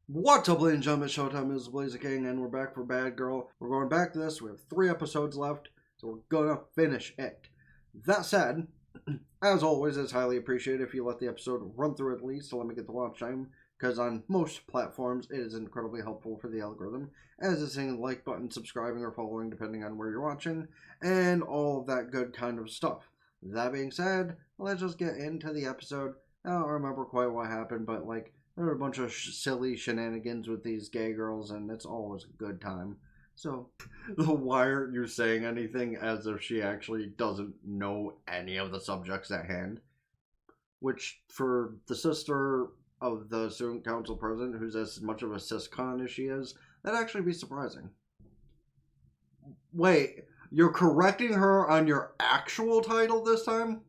What's up, ladies and gentlemen? Showtime is Blazer King, and we're back for Bad Girl. We're going back to this. We have 3 episodes left, so we're gonna finish it. That said, as always, it's highly appreciated if you let the episode run through at least to let me get the watch time, because on most platforms, it is incredibly helpful for the algorithm, as is hitting the like button, subscribing, or following, depending on where you're watching, and all of that good kind of stuff. That being said, let's just get into the episode. I don't remember quite what happened, but, there were a bunch of silly shenanigans with these gay girls, and it's always a good time. So, why aren't you saying anything as if she actually doesn't know any of the subjects at hand? Which, for the sister of the student council president, who's as much of a ciscon as she is, that'd actually be surprising. Wait, you're correcting her on your actual title this time?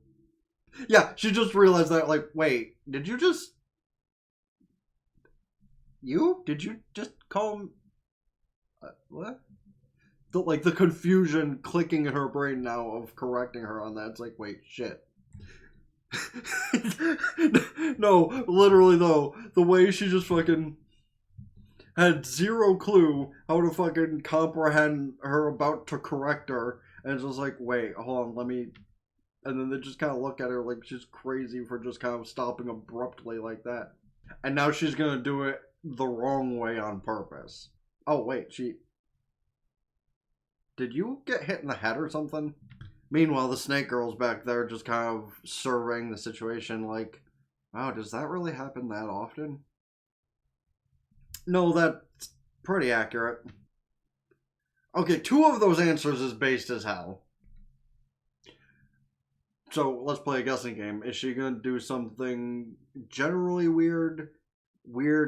Yeah, she just realized that, wait, did you just... Did you just call him... what? The confusion clicking in her brain now of correcting her on that. It's like, wait, shit. No, literally though, the way she just fucking had zero clue how to fucking comprehend her about to correct her, and it's just like, wait, hold on, let me... And then they just kind of look at her like she's crazy for just kind of stopping abruptly like that. And now she's gonna do it the wrong way on purpose. Oh, wait, did you get hit in the head or something? Meanwhile, the snake girl's back there just kind of surveying the situation like, wow, does that really happen that often? No, that's pretty accurate. Okay, 2 of those answers is based as hell. So, let's play a guessing game. Is she gonna do something generally weird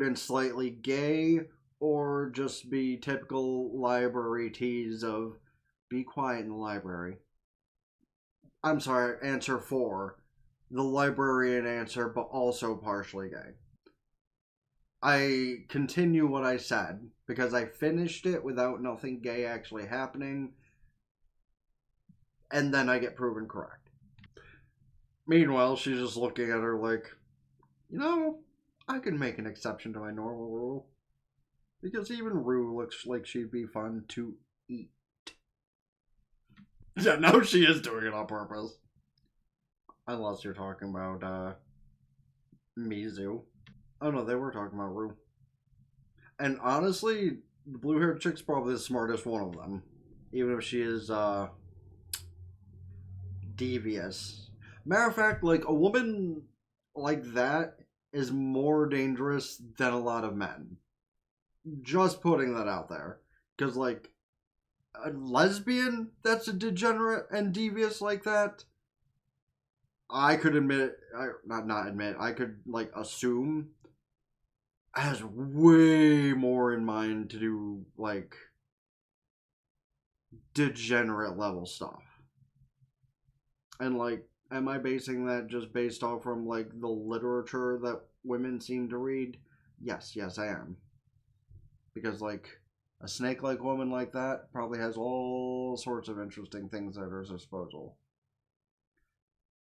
and slightly gay, or just be typical library tease of be quiet in the library? I'm sorry, answer 4. The librarian answer, but also partially gay. I continue what I said, because I finished it without nothing gay actually happening, and then I get proven correct. Meanwhile, she's just looking at her like, I can make an exception to my normal rule. Because even Rue looks like she'd be fun to eat. Yeah, now she is doing it on purpose. Unless you're talking about, Mizu. Oh no, they were talking about Rue. And honestly, the blue-haired chick's probably the smartest one of them. Even if she is, devious. Matter of fact, a woman like that is more dangerous than a lot of men. Just putting that out there. Because, a lesbian that's a degenerate and devious like that, I could I could, assume has way more in mind to do, degenerate level stuff. And, am I basing that just based off from, the literature that women seem to read? Yes, I am. Because, a snake-like woman like that probably has all sorts of interesting things at her disposal.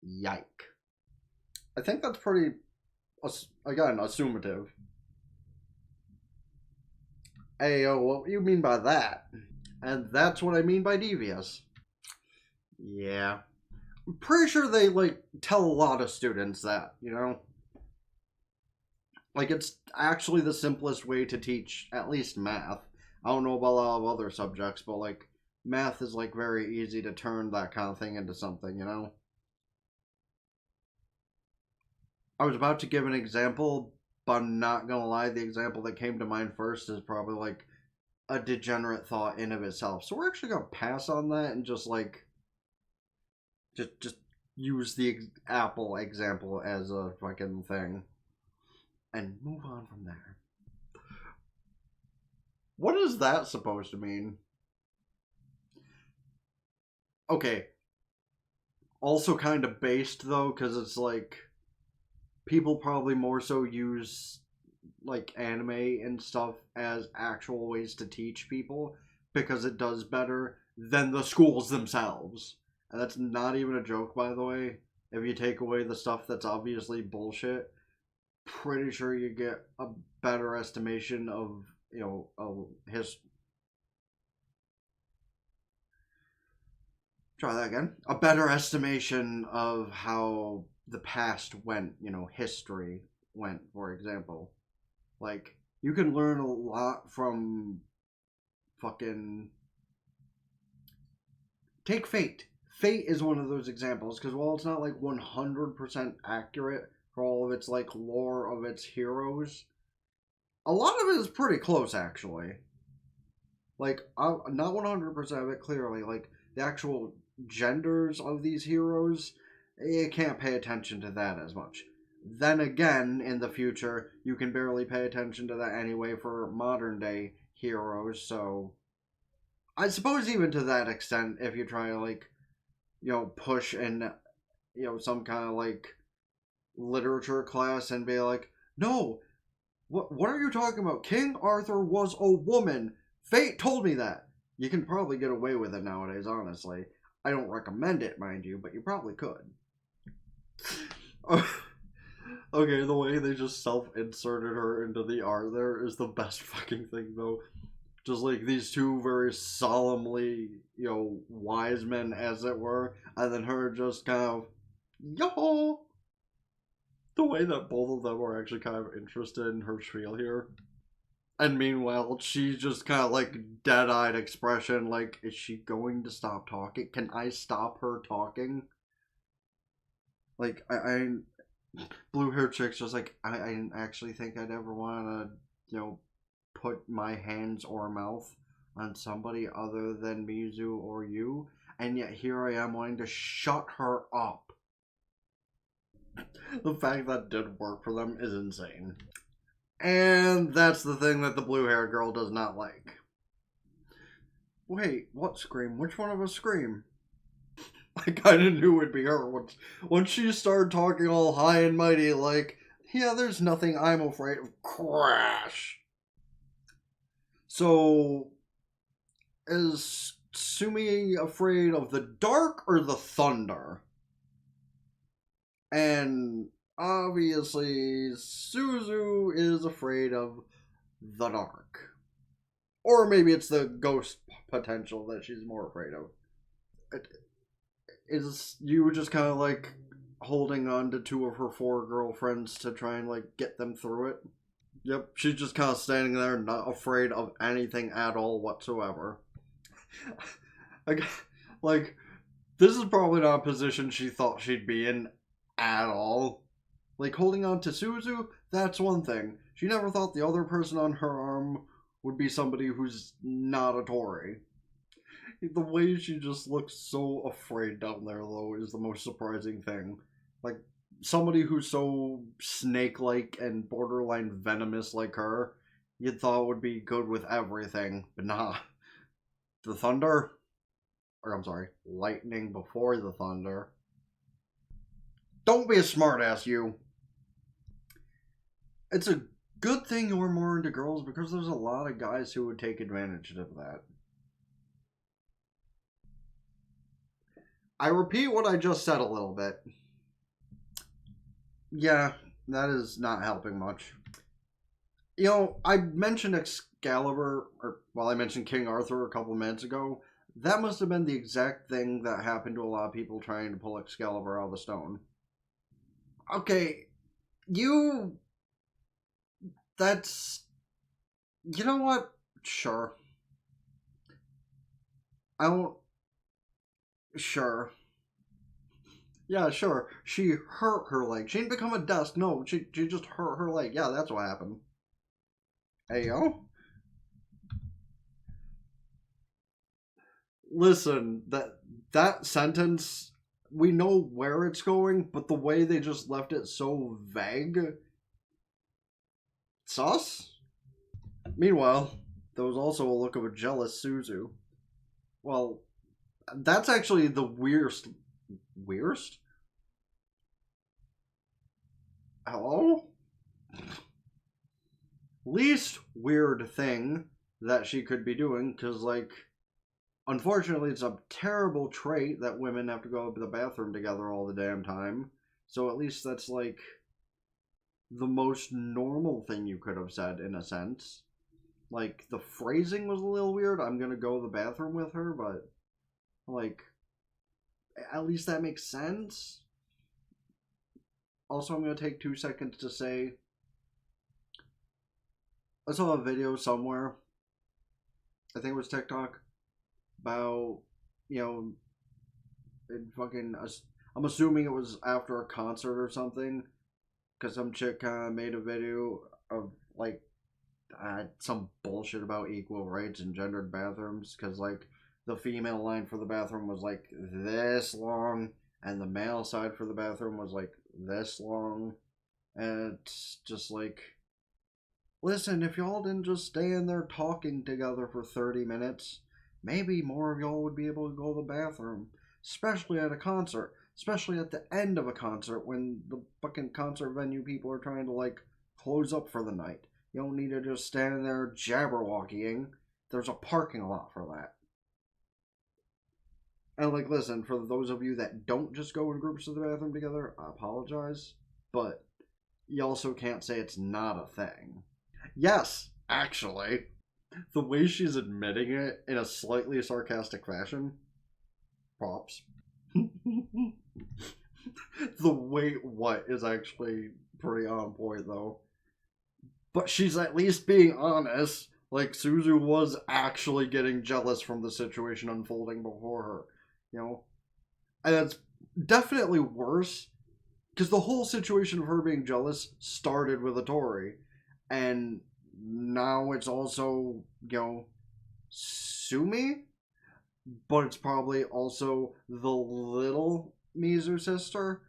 Yike. I think that's pretty, again, assumative. Ayo, what do you mean by that? And that's what I mean by devious. Yeah. I'm pretty sure they, tell a lot of students that, it's actually the simplest way to teach at least math. I don't know about a lot of other subjects, but, math is, very easy to turn that kind of thing into something, I was about to give an example, but I'm not gonna lie, the example that came to mind first is probably, a degenerate thought in of itself. So we're actually gonna pass on that and just, just use the Apple example as a fucking thing. And move on from there. What is that supposed to mean? Okay. Also kind of based, though, because it's people probably more so use, anime and stuff as actual ways to teach people, because it does better than the schools themselves. And that's not even a joke, by the way. If you take away the stuff that's obviously bullshit, pretty sure you get a better estimation of, his. Try that again. A better estimation of how the past went, history went, for example. Like, you can learn a lot from fucking. Take Fate. Fate is one of those examples, because while it's not like 100% accurate for all of its like lore of its heroes, a lot of it is pretty close actually. Like, not 100% of it clearly. Like, the actual genders of these heroes, you can't pay attention to that as much. Then again, in the future, you can barely pay attention to that anyway for modern day heroes, so I suppose even to that extent, if you try to, like, push in, some kind of, like, literature class and be like, no, what are you talking about? King Arthur was a woman. Fate told me that. You can probably get away with it nowadays, honestly. I don't recommend it, mind you, but you probably could. Okay, the way they just self-inserted her into the art there is the best fucking thing, though. Just like these two very solemnly, wise men, as it were, and then her just kind of, yo! The way that both of them are actually kind of interested in her spiel here. And meanwhile, she's just kind of like dead-eyed expression, like, is she going to stop talking? Can I stop her talking? Like, I blue-haired chick's just like, I didn't actually think I'd ever want to, put my hands or mouth on somebody other than Mizu or you, and yet here I am wanting to shut her up. The fact that did work for them is insane. And that's the thing that the blue-haired girl does not like. Wait, what Scream? Which one of us Scream? I kind of knew it'd be her. Once she started talking all high and mighty, like, yeah, there's nothing I'm afraid of. Crash! So, is Sumi afraid of the dark or the thunder? And obviously, Suzu is afraid of the dark. Or maybe it's the ghost potential that she's more afraid of. Is you just kind of like holding on to two of her 4 girlfriends to try and like get them through it? Yep, she's just kind of standing there, not afraid of anything at all whatsoever. Like, this is probably not a position she thought she'd be in at all. Like, holding on to Suzu, that's one thing. She never thought the other person on her arm would be somebody who's not Atori. The way she just looks so afraid down there, though, is the most surprising thing. Like, somebody who's so snake-like and borderline venomous like her, you'd thought would be good with everything, but nah. The thunder, or I'm sorry, lightning before the thunder. Don't be a smartass, you. It's a good thing you're more into girls because there's a lot of guys who would take advantage of that. I repeat what I just said a little bit. Yeah, that is not helping much. I mentioned Excalibur, I mentioned King Arthur a couple minutes ago. That must have been the exact thing that happened to a lot of people trying to pull Excalibur out of the stone. Okay, that's... You know what? Sure. I don't... Sure. Yeah, sure. She hurt her leg. She didn't become a dust. No, she just hurt her leg. Yeah, that's what happened. Hey, yo. Listen, that sentence, we know where it's going, but the way they just left it so vague... Sus? Meanwhile, there was also a look of a jealous Suzu. Well, that's actually the weirdest... Weirdest? Hello? Least weird thing that she could be doing, because, like, unfortunately, it's a terrible trait that women have to go to the bathroom together all the damn time. So at least that's, like, the most normal thing you could have said in a sense. Like, the phrasing was a little weird. I'm gonna go to the bathroom with her, but, like, at least that makes sense. Also, I'm gonna take 2 seconds to say, I saw a video somewhere, I think it was TikTok, about, you know, I'm assuming it was after a concert or something, because some chick kind of made a video of, like, some bullshit about equal rights and gendered bathrooms, because, like, the female line for the bathroom was, like, this long, and the male side for the bathroom was, like, this long, and it's just like, listen, if y'all didn't just stay in there talking together for 30 minutes, maybe more of y'all would be able to go to the bathroom, especially at a concert, especially at the end of a concert when the fucking concert venue people are trying to, like, close up for the night. You don't need to just stand there jabberwockying. There's a parking lot for that. And, like, listen, for those of you that don't just go in groups to the bathroom together, I apologize. But you also can't say it's not a thing. Yes, actually. The way she's admitting it in a slightly sarcastic fashion, props. The wait what is actually pretty on point, though. But she's at least being honest. Like, Suzu was actually getting jealous from the situation unfolding before her. You know? And it's definitely worse, because the whole situation of her being jealous started with Atori. And now it's also, you know, Sumi? But it's probably also the little Mizu sister.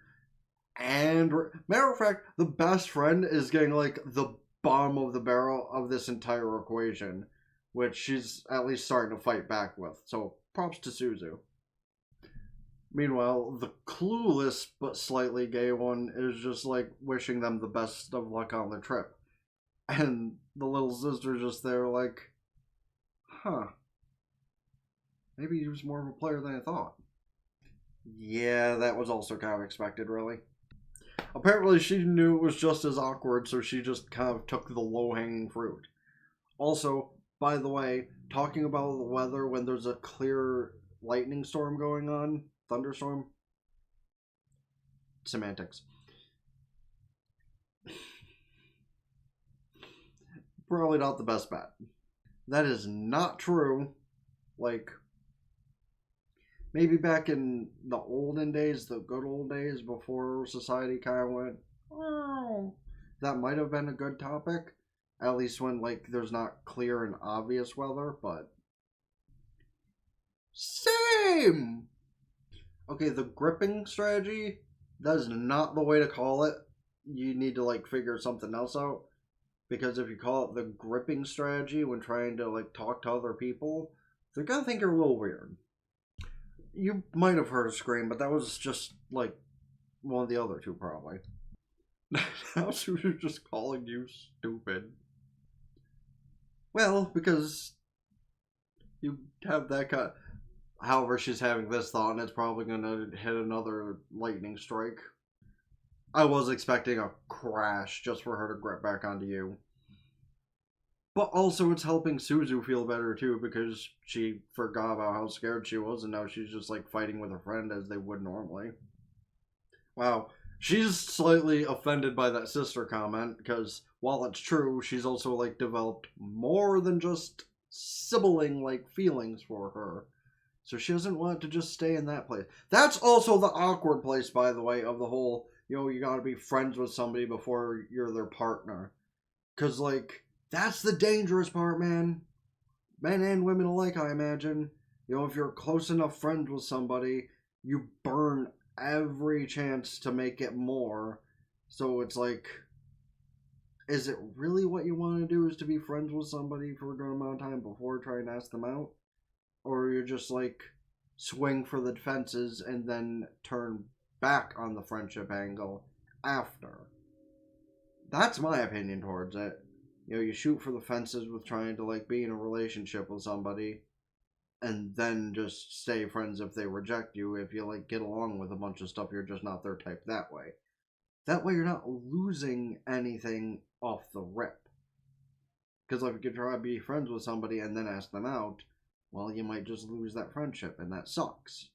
And, matter of fact, the best friend is getting, like, the bottom of the barrel of this entire equation, which she's at least starting to fight back with. So, props to Suzu. Meanwhile, the clueless but slightly gay one is just, like, wishing them the best of luck on the trip. And the little sister's just there, like, huh. Maybe he was more of a player than I thought. Yeah, that was also kind of expected, really. Apparently, she knew it was just as awkward, so she just kind of took the low-hanging fruit. Also, by the way, talking about the weather when there's a clear lightning storm going on, thunderstorm, semantics. Probably not the best bet. That is not true. Like, maybe back in the olden days, the good old days before society kind of went, oh, that might have been a good topic. At least when, like, there's not clear and obvious weather, but same! Okay, the gripping strategy, that is not the way to call it. You need to, like, figure something else out. Because if you call it the gripping strategy when trying to, like, talk to other people, they're gonna think you're a little weird. You might have heard a scream, but that was just, like, one of the other two, probably. Now Suzu's just calling you stupid. Well, because you have that kind of... However, she's having this thought, and it's probably going to hit another lightning strike. I was expecting a crash just for her to grip back onto you. But also, it's helping Suzu feel better, too, because she forgot about how scared she was, and now she's just, like, fighting with a friend as they would normally. Wow. She's slightly offended by that sister comment, because while it's true, she's also, like, developed more than just sibling, like, feelings for her. So she doesn't want to just stay in that place. That's also the awkward place, by the way, of the whole, you know, you gotta be friends with somebody before you're their partner. Because, like, that's the dangerous part, man. Men and women alike, I imagine. You know, if you're close enough friends with somebody, you burn every chance to make it more. So it's like, is it really what you want to do is to be friends with somebody for a good amount of time before trying to ask them out? Or you're just like, swing for the fences and then turn back on the friendship angle after? That's my opinion towards it. You know, you shoot for the fences with trying to, like, be in a relationship with somebody, and then just stay friends if they reject you. If you, like, get along with a bunch of stuff, you're just not their type that way. That way you're not losing anything off the rip. Because if you could try to be friends with somebody and then ask them out, well, you might just lose that friendship, and that sucks.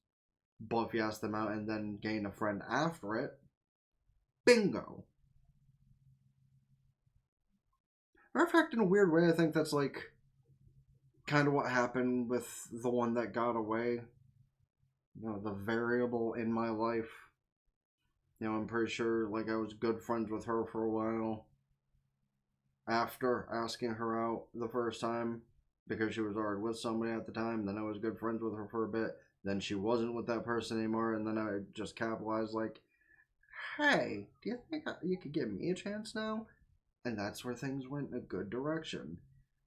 But if you ask them out and then gain a friend after it, bingo. Matter of fact, in a weird way, I think that's like kind of what happened with the one that got away. You know, the variable in my life. You know, I'm pretty sure like I was good friends with her for a while after asking her out the first time because she was already with somebody at the time. Then I was good friends with her for a bit. Then she wasn't with that person anymore, and then I just capitalized like, hey, do you think you could give me a chance now? And that's where things went in a good direction.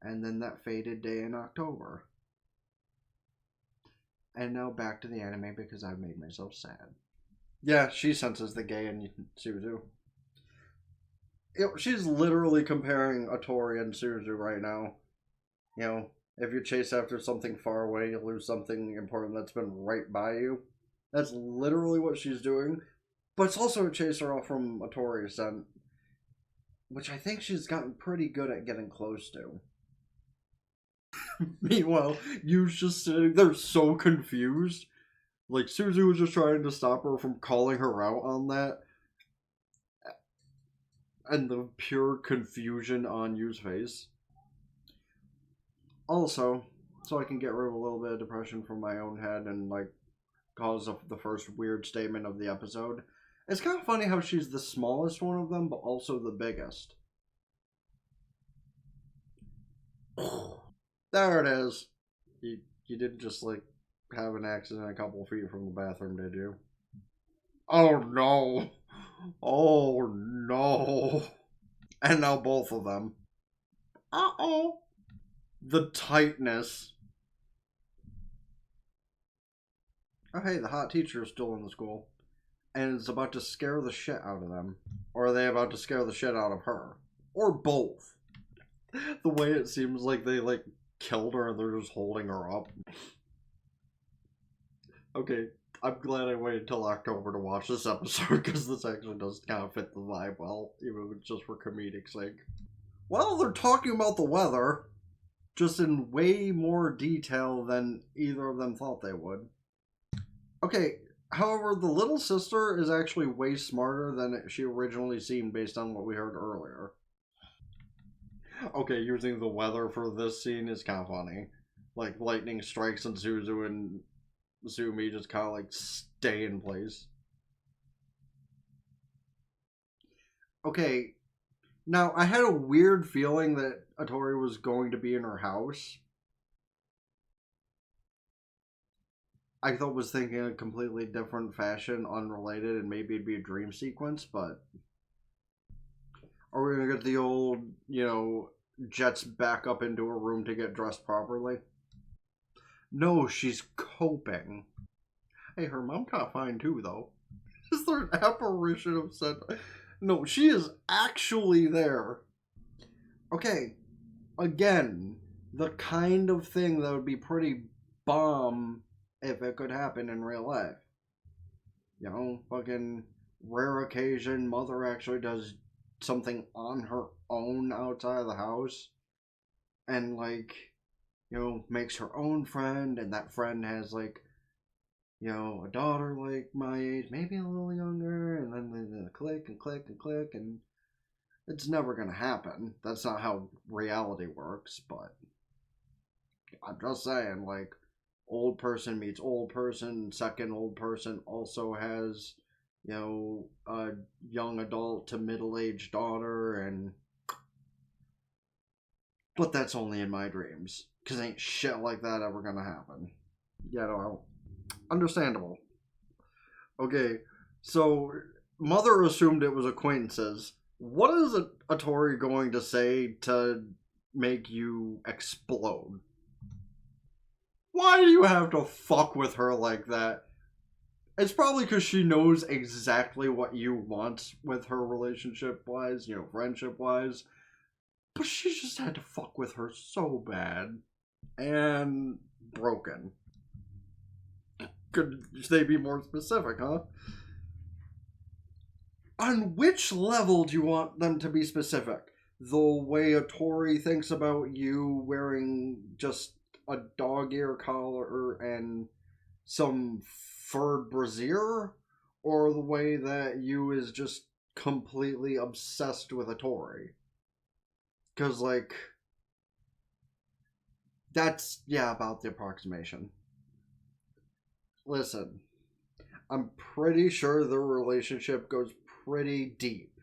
And then that faded day in October. And now back to the anime because I've made myself sad. Yeah, she senses the gay in Suzu. She's literally comparing Atori and Suzu right now. You know, if you chase after something far away, you lose something important that's been right by you. That's literally what she's doing. But it's also a chaser off from Atori's scent, which I think she's gotten pretty good at getting close to. Meanwhile, Yu's just sitting there so confused. Like, Suzu was just trying to stop her from calling her out on that. And the pure confusion on Yu's face. Also, so I can get rid of a little bit of depression from my own head and, like, cause the first weird statement of the episode. It's kind of funny how she's the smallest one of them, but also the biggest. There it is. You didn't just, like, have an accident a couple feet from the bathroom, did you? Oh, no. Oh, no. And now both of them. Uh-oh. The tightness. Oh, hey, the hot teacher is still in the school. And is about to scare the shit out of them. Or are they about to scare the shit out of her? Or both. The way it seems like they, like, killed her and they're just holding her up. Okay, I'm glad I waited until October to watch this episode because this actually does kind of fit the vibe well, even if it's just for comedic sake. Well, they're talking about the weather, just in way more detail than either of them thought they would. Okay, however, the little sister is actually way smarter than she originally seemed based on what we heard earlier. Okay, using the weather for this scene is kind of funny. Like, lightning strikes and Suzu and Zumi just kind of like stay in place. Okay, now I had a weird feeling that Atori was going to be in her house. I thought was thinking a completely different fashion, unrelated, and maybe it'd be a dream sequence, but are we gonna get the old, you know, Jets back up into a room to get dressed properly? No, she's coping. Hey, her mom kind of fine too, though. Is there an apparition of said? No, she is actually there. Okay, again, the kind of thing that would be pretty bomb if it could happen in real life. You know, fucking rare occasion, mother actually does something on her own outside of the house. And, like, you know, makes her own friend, and that friend has, like, you know, a daughter like my age, maybe a little younger, and then they click and click and click, and it's never gonna happen. That's not how reality works, but I'm just saying, like, old person meets old person, second old person also has, you know, a young adult to middle-aged daughter, and but that's only in my dreams, because ain't shit like that ever gonna happen. Yeah, no, understandable. Okay, so mother assumed it was acquaintances. What is Atori going to say to make you explode? Why do you have to fuck with her like that? It's probably because she knows exactly what you want with her relationship-wise, you know, friendship-wise. But she just had to fuck with her so bad. And broken. Could they be more specific, huh? On which level do you want them to be specific? The way Atori thinks about you wearing just a dog ear collar and some furred brassiere? Or the way that you is just completely obsessed with Atori? Because, like, that's, yeah, about the approximation. Listen, I'm pretty sure their relationship goes pretty deep.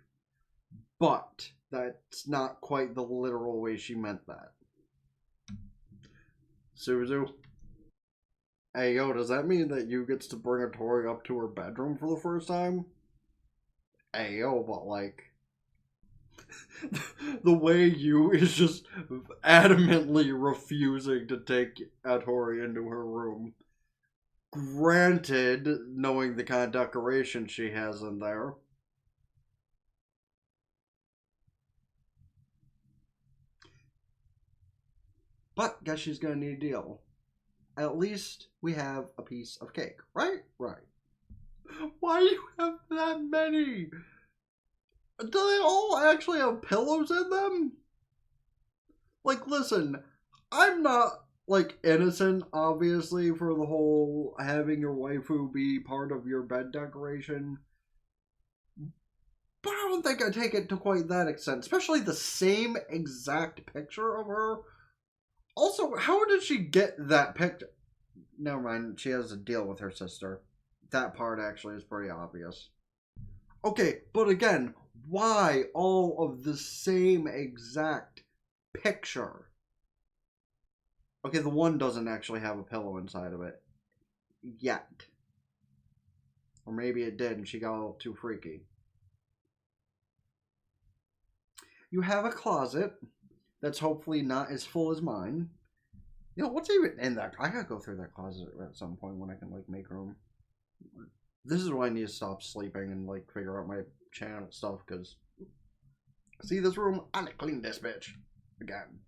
But that's not quite the literal way she meant that. Suzu? Hey, yo, does that mean that you gets to bring Atori up to her bedroom for the first time? Hey, yo, but like... the way you is just adamantly refusing to take Atori into her room. Granted, knowing the kind of decoration she has in there. But guess she's gonna need a deal. At least we have a piece of cake, right? Right. Why do you have that many? Do they all actually have pillows in them? Like, listen, I'm not, like, innocent, obviously, for the whole having your waifu be part of your bed decoration. But I don't think I take it to quite that extent, especially the same exact picture of her. Also, how did she get that picture? Never mind, she has a deal with her sister. That part actually is pretty obvious. Okay, but again, why all of the same exact picture? Okay, the one doesn't actually have a pillow inside of it. Yet. Or maybe it did and she got a little too freaky. You have a closet that's hopefully not as full as mine. You know, what's even in that? I gotta go through that closet at some point when I can, like, make room. This is why I need to stop sleeping and, like, figure out my channel stuff, because... See this room? I gotta clean this bitch. Again.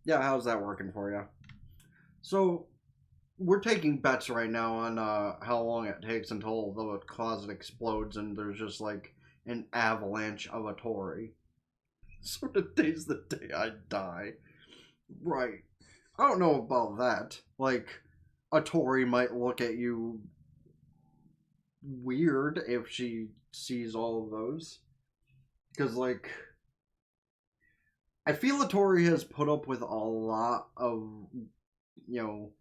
Yeah, how's that working for you? So, we're taking bets right now on how long it takes until the closet explodes and there's just, like, an avalanche of Atori. So today's the day I die. Right. I don't know about that. Like, Atori might look at you weird if she sees all of those. Because, like, I feel Atori has put up with a lot of, you know,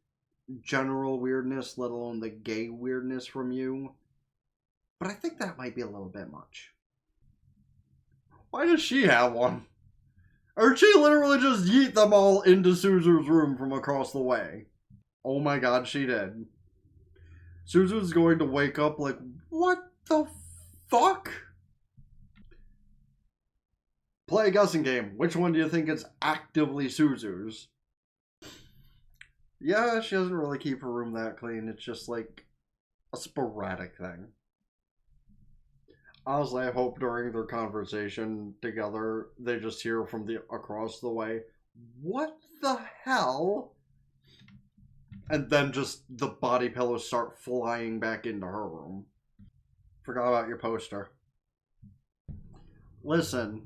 general weirdness, let alone the gay weirdness from you. But I think that might be a little bit much. Why does she have one? Or she literally just yeet them all into Suzu's room from across the way. Oh my god, she did. Suzu's going to wake up like, what the fuck? Play a guessing game. Which one do you think is actively Suzu's? Yeah, she doesn't really keep her room that clean. It's just like a sporadic thing. Honestly, I hope during their conversation together, they just hear from the across the way, what the hell? And then just the body pillows start flying back into her room. Forgot about your poster. Listen,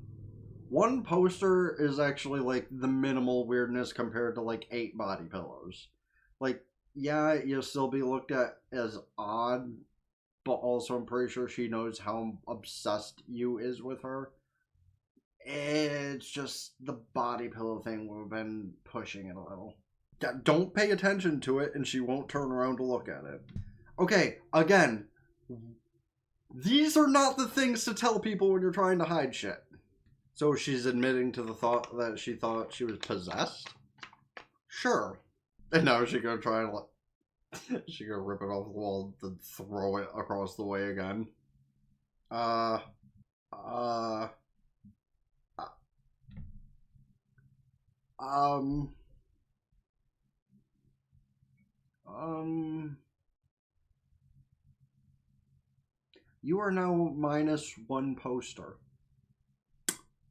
one poster is actually like the minimal weirdness compared to like 8 body pillows. Like, yeah, you'll still be looked at as odd, but also I'm pretty sure she knows how obsessed you is with her. It's just the body pillow thing we've been pushing it a little. Don't pay attention to it and she won't turn around to look at it. Okay, again, these are not the things to tell people when you're trying to hide shit. So she's admitting to the thought that she thought she was possessed? Sure. And now she's gonna try and she's gonna rip it off the wall and throw it across the way again. You are now -1 poster.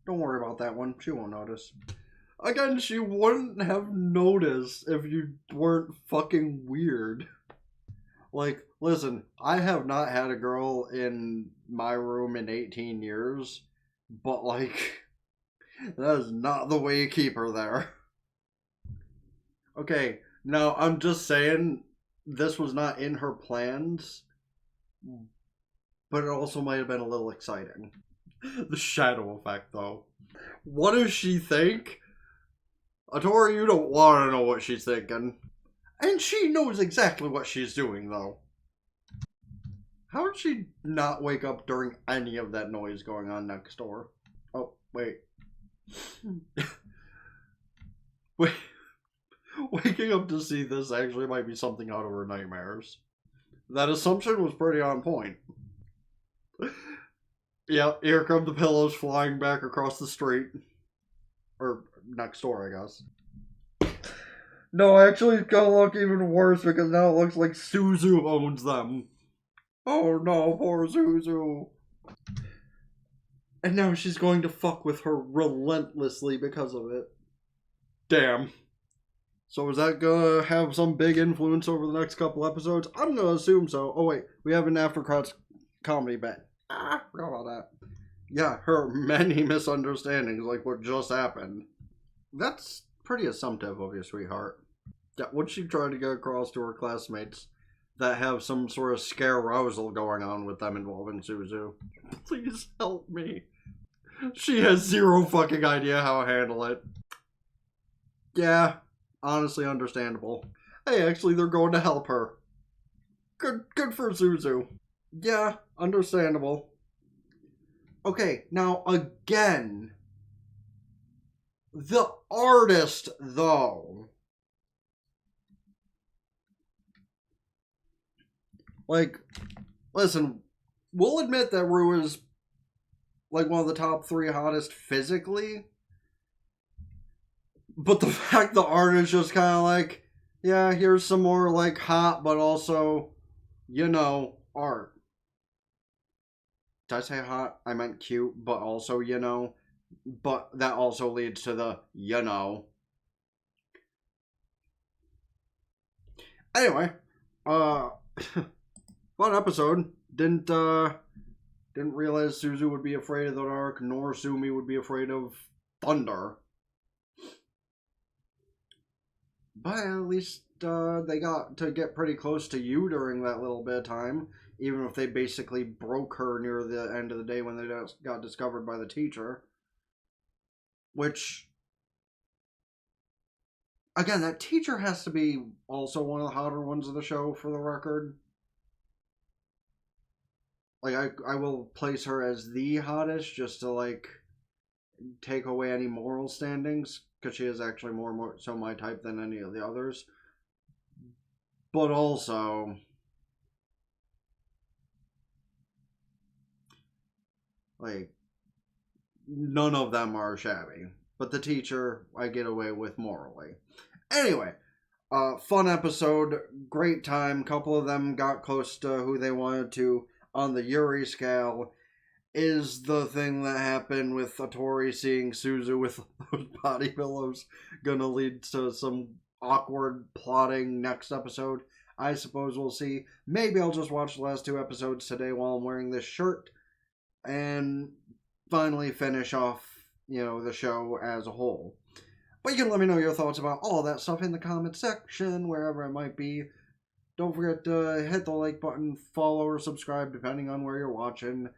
Don't worry about that one. She won't notice. Again, she wouldn't have noticed if you weren't fucking weird. Like, listen, I have not had a girl in my room in 18 years, but like, that is not the way you keep her there. Okay, now I'm just saying this was not in her plans, but it also might have been a little exciting. The shadow effect, though. What does she think? Atori, you don't want to know what she's thinking. And she knows exactly what she's doing, though. How did she not wake up during any of that noise going on next door? Oh, wait. Wait. Waking up to see this actually might be something out of her nightmares. That assumption was pretty on point. Yep, here come the pillows flying back across the street. Or next door, I guess. No, actually, it's gonna look even worse because now it looks like Suzu owns them. Oh no, poor Suzu. And now she's going to fuck with her relentlessly because of it. Damn. So is that gonna have some big influence over the next couple episodes? I'm gonna assume so. Oh wait, we have an after credits comedy bit. I forgot about that. Yeah, her many misunderstandings, like what just happened. That's pretty assumptive of your sweetheart. Yeah, what's she trying to get across to her classmates that have some sort of scare-rousal going on with them involving Suzu? Please help me. She has zero fucking idea how to handle it. Yeah, honestly understandable. Hey, actually, they're going to help her. Good for Suzu. Yeah, understandable. Okay, now again, the artist, though. Like, listen, we'll admit that Rue is like one of the top 3 hottest physically. But the fact the art is just kind of like, yeah, here's some more like hot, but also, you know, art. Did I say hot? I meant cute, but also, you know. But that also leads to the, you know. Anyway, fun episode. Didn't realize Suzu would be afraid of the dark, nor Sumi would be afraid of thunder. But at least they got to get pretty close to you during that little bit of time, even if they basically broke her near the end of the day when they got discovered by the teacher. Which, again, that teacher has to be also one of the hotter ones of the show, for the record. Like, I will place her as the hottest just to, like, take away any moral standings, because she is actually more so my type than any of the others. But also, like, none of them are shabby. But the teacher, I get away with morally. Anyway, fun episode, great time. Couple of them got close to who they wanted to on the Yuri scale. Is the thing that happened with Atori seeing Suzu with those body pillows gonna lead to some awkward plotting next episode? I suppose we'll see. Maybe I'll just watch the last 2 episodes today while I'm wearing this shirt and finally finish off, you know, the show as a whole. But you can let me know your thoughts about all that stuff in the comment section, wherever it might be. Don't forget to hit the like button, follow or subscribe depending on where you're watching.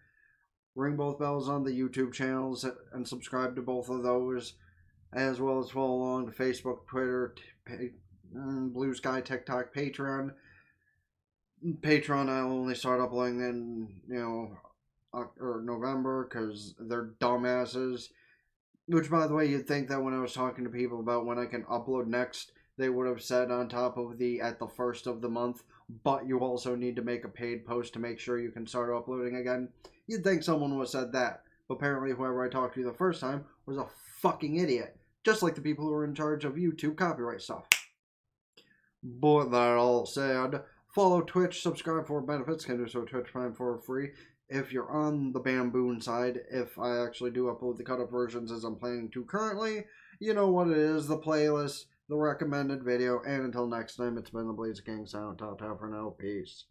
Ring both bells on the YouTube channels and subscribe to both of those, as well as follow along to Facebook, Twitter, Blue Sky, TikTok, Patreon. Patreon I'll only start uploading in, you know, or November, because they're dumbasses. Which, by the way, you'd think that when I was talking to people about when I can upload next, they would have said on top of the at the first of the month, but you also need to make a paid post to make sure you can start uploading again. You'd think someone would have said that, but apparently whoever I talked to the first time was a fucking idiot. Just like the people who are in charge of YouTube copyright stuff. But that all said, follow Twitch, subscribe for benefits, can do so Twitch Prime for free. If you're on the Bamboon side, if I actually do upload the cut-up versions as I'm planning to currently, you know what it is, the playlist, the recommended video, and until next time, it's been the Blaze King, signing out for now, peace.